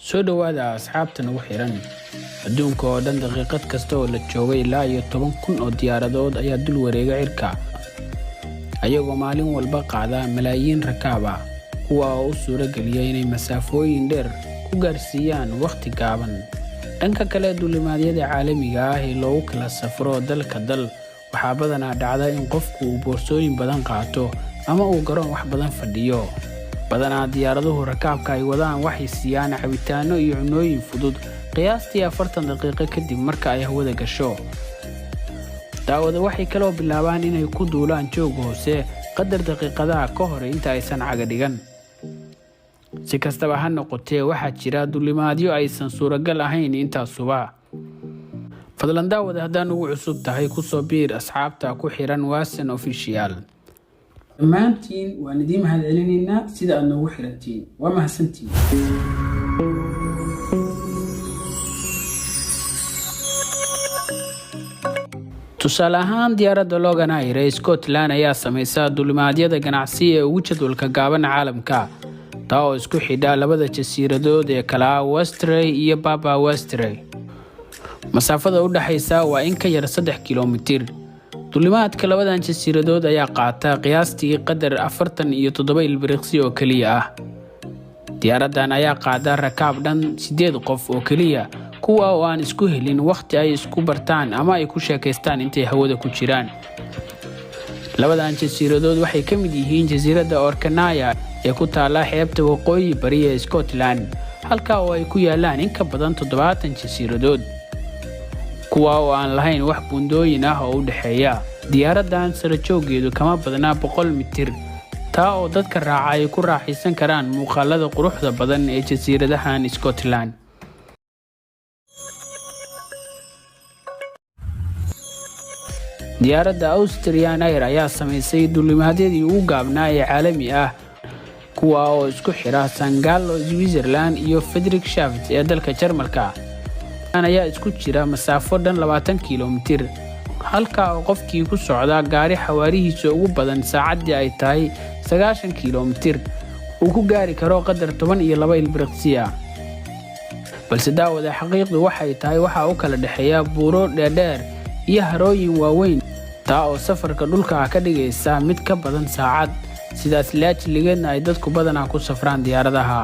soo dhawaada asxaabta nagu xiran adduunka oo dhan daqiiqad kasta oo la joogay ilaa iyo 10,000 oo diyaaradood ayaa dul wareega cirka ayagoo maalin walba qaada malaayiin rakaab ah kuwa oo u suura geliya inay masaafooyin dheer ku gaarsiiyaan waqti gaaban. dhanka kale duulimaadyada caalamiga ah ee loogu kala safro dalka dal waxaa badanaa dhacda in qofku uu boorsooyin badan qaato ama uu garoon wax badan fadhiyo. badanaa diyaaraduhu rakaabka ay wadaan waxay siiyaan cabitaano iyo cunooyin fudud qiyaastii 40 daqiiqo kadib marka ay hawada gasho. daawada waxay kaloo bilaabaan inay ku duulaan joog hoose qadar daqiiqadaha ka hor inta aysan caga dhigan. si kastaba ha noqotee waxaa jira duulimaadyo aysan suuragal ahayn intaasuba. fadlan daawada haddaan ugu cusub tahay ku soo biir asxaabta ku xiran Waasan Official. dhammaantiin waan idiin mahadcelinaynaa sida aad noogu xirantiin. waa mahadsantiin. tusaale ahaan diyaaradda Logan Air ee Scotland ayaa samaysa duulimaadyada ganacsi ee ugu jadwalka gaaban caalamka taa oo isku xidha labada jasiiradood ee kala Westray iyo Baba Westray. masaafada u dhaxaysa waa in ka yar 3 kiiloomitir. duulimaadka labadan jasiiradood ayaa qaata qiyaastii qadar 47 ilbiriqsi oo kaliya ah. diyaaraddan ayaa qaada rakaab dhan 8 qof oo kaliya kuwa oo aan isku helin waqti ay isku bartaan ama ay ku sheekaystaan intay hawada ku jiraan. labadan jasiiradood waxay ka mid yihiin jasiiradda Orkney ee ku taala xeebta waqooyi bari ee Scotland halka oo ay ku yaalaan in ka badan 70 jasiiradood kuwa oo aan lahayn wax buundooyin ah oo u dhaxeeya. diyaaraddan sare jooggeedu kama badnaa 100 mitir taa oo dadka raaca ay ku raaxaysan karaan muuqaalada quruxda badan ee jasiiradahan Scotland. diyaaradda Austrian Air ayaa samaysay duulimaadyadii ugu gaabnaa ee caalami ah kuwa oo isku xira San Gallo Switzerland iyo Friedrichshaft ee dalka Jarmalka. ayaa isku jira masaafo dhan 20 kiiloomitir halka oo qofkii ku socda gaari xawaarihiisa ugu badan saacadii ay tahay 90 kiiloomitir uu ku gaari karo qadar 12 ilbiriqsi ah. balse daawada xaqiiqdu waxay tahay waxa uu kala dhaxeeya buuro dheer iyo harooyin waaweyn taa oo safarka dhulka ka dhigaysa mid ka badan saacad. sidaas laajligeedna ay dadku badanaa ku safraan diyaaradaha.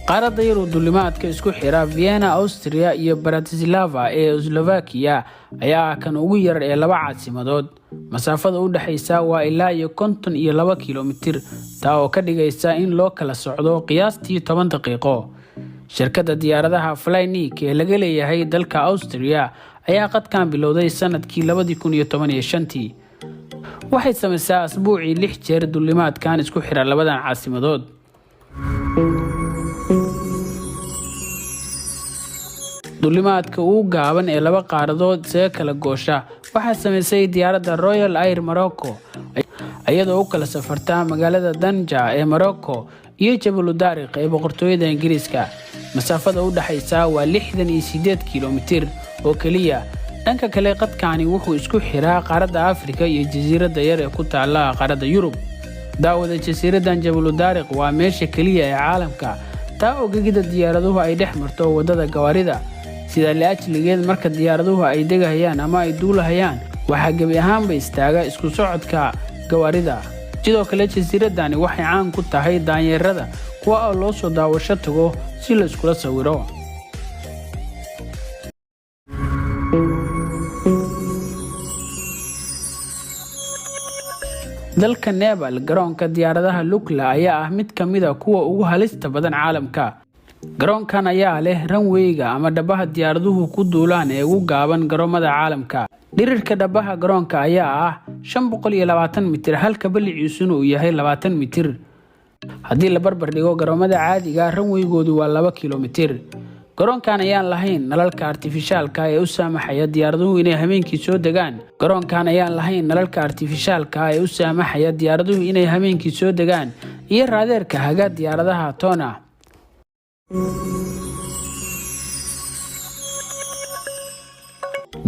qaaradda yar duulimaadka isku xira Vienna Austria iyo Bratislava ee Slovakia ayaa kan ugu yar ee laba caasimadood. masaafada u dhaxaysa waa ilaa iyo 52 kiiloomitir taa oo ka dhigaysa in loo kala socdo qiyaastii 10 daqiiqo. shirkadda diyaaradaha Flynik ee laga leeyahay dalka Austria ayaa qadkan bilowday sanadkii 2015. waxay samaysaa asbuucii 6 jeer duulimaadkan isku xira labadan caasimadood. duulimaadka ugu gaaban ee laba qaaradood ee kala goosha waxaa samaysay diyaaradda Royal Air Morocco iyadoo u kala safarta magaalada Danja ee Morocco iyo Jabal Tariq ee boqortooyada Ingiriiska. masaafada u dhaxaysa waa 68 kiiloomitir oo kaliya. dhanka kale qadkani wuxuu isku xiraa qaaradda Afrika iyo jasiiradda yar ee ku taala qaaradda Yurub. daawada jasiiraddan Jabal Tariq waa meesha kaliya ee caalamka taa oo gegida diyaaraduhu ay dhex marto wadada gawaarida. sida laajligeed marka diyaaraduhu ay degayaan ama ay duulahayaan waxaa gebi ahaanba istaaga isku socodka gawaarida. sidoo kale jasiiraddani waxay caan ku tahay daanyeerada kuwa oo loo soo daawasho tago si la iskula sawiro. dalka Nepal garoonka diyaaradaha Lukla ayaa ah mid ka mid ah kuwa ugu halista badan caalamka. garoonkan ayaa leh runway-ga ama dhabaha diyaaraduhu ku duulaan ee ugu gaaban garoomada caalamka. dhirirka dhabaha garoonka ayaa ah 520 mitir halka baliciisuna uu yahay 20 mitir. haddii la barbar dhigo garoomada caadiga runway-goodu waa 2 kiiloomitir. garoonkan ayaan lahayn nalalka artifishaalka ee u saamaxaya diyaaraduhu inay habeenkii soo degaan. iyo raadeerka haga diyaaradaha toona.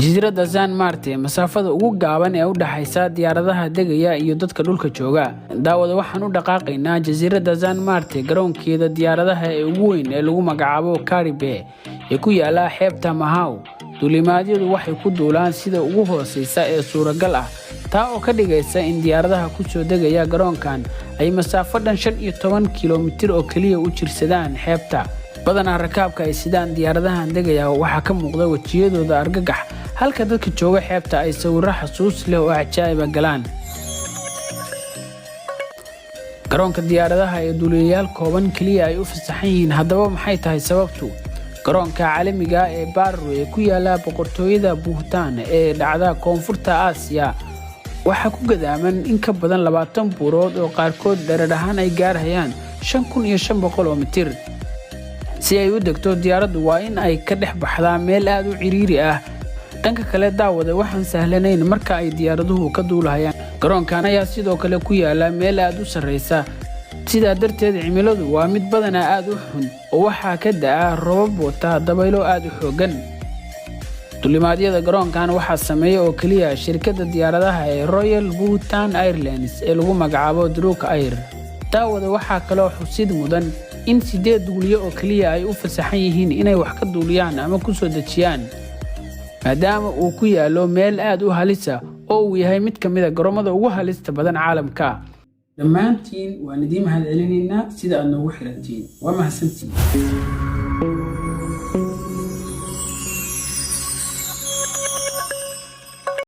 jasiiradda San Martin masaafada ugu gaaban ee u dhaxaysa diyaaradaha degaya iyo dadka dhulka jooga. Daawada waxaan u dhaqaaqaynaa jasiiradda San Martin garoonkeeda diyaaradaha ee ugu weyn ee lagu magacaabo Caribe ee ku yaala xeebta Mahau. duulimaadyadu waxay ku duulaan sida ugu hooseysa ee suuragal ah, taa oo ka dhigaysa in diyaaradaha ku soo degaya garoonkan ay masaafo dhan 15 kiiloomitir oo kaliya u jirsadaan xeebta. badanaa rakaabka ay sidaan diyaaradahan degaya waxaa ka muuqda wajiyadooda argagax, halka dadka jooga xeebta ay sawirro xasuus leh oo cajaa'ib galaan. garoonka diyaaradaha ee duuliyayaal kooban kaliya ay u fasaxan yihiin. haddaba maxay tahay sababtu? garoonka caalamiga ee Barrow ee ku yaala boqortooyada Bhutan ee dhacda koonfurta Aasiya waxaa ku gadaaman in ka badan 20 buurood oo qaarkood dherer ahaan ay gaarayaan 5500 mitir. si ay u degto diyaaraddu waa in ay ka dhex baxdaa meel aad u ciriiri ah. dhanka kale daawada waxaan sahlanayn marka ay diyaaraduhu ka duulayaan. garoonkan ayaa sidoo kale ku yaala meel aad u sarreysa, sidaa darteed cimiladu waa mid badanaa aad u xun oo waxaa ka da'a roobab wata dabaylo aad u xooggan. duulimaadyada garoonkan waxaa sameeya oo kaliya shirkadda diyaaradaha ee Royal Bhutan Airlines ee lagu magacaabo Druk Air. daawada waxaa kaloo xusid mudan in 8 duuliye oo kaliya ay u fasaxan yihiin inay wax ka duuliyaan ama ku soo dejiyaan, maadaama uu ku yaalo meel aad u halisa oo uu yahay mid ka mid ah garoomada ugu halista badan caalamka. dhammaantiin waan idin mahadcelinaynaa sida aad noogu xirantiin. waa mahadsantiin.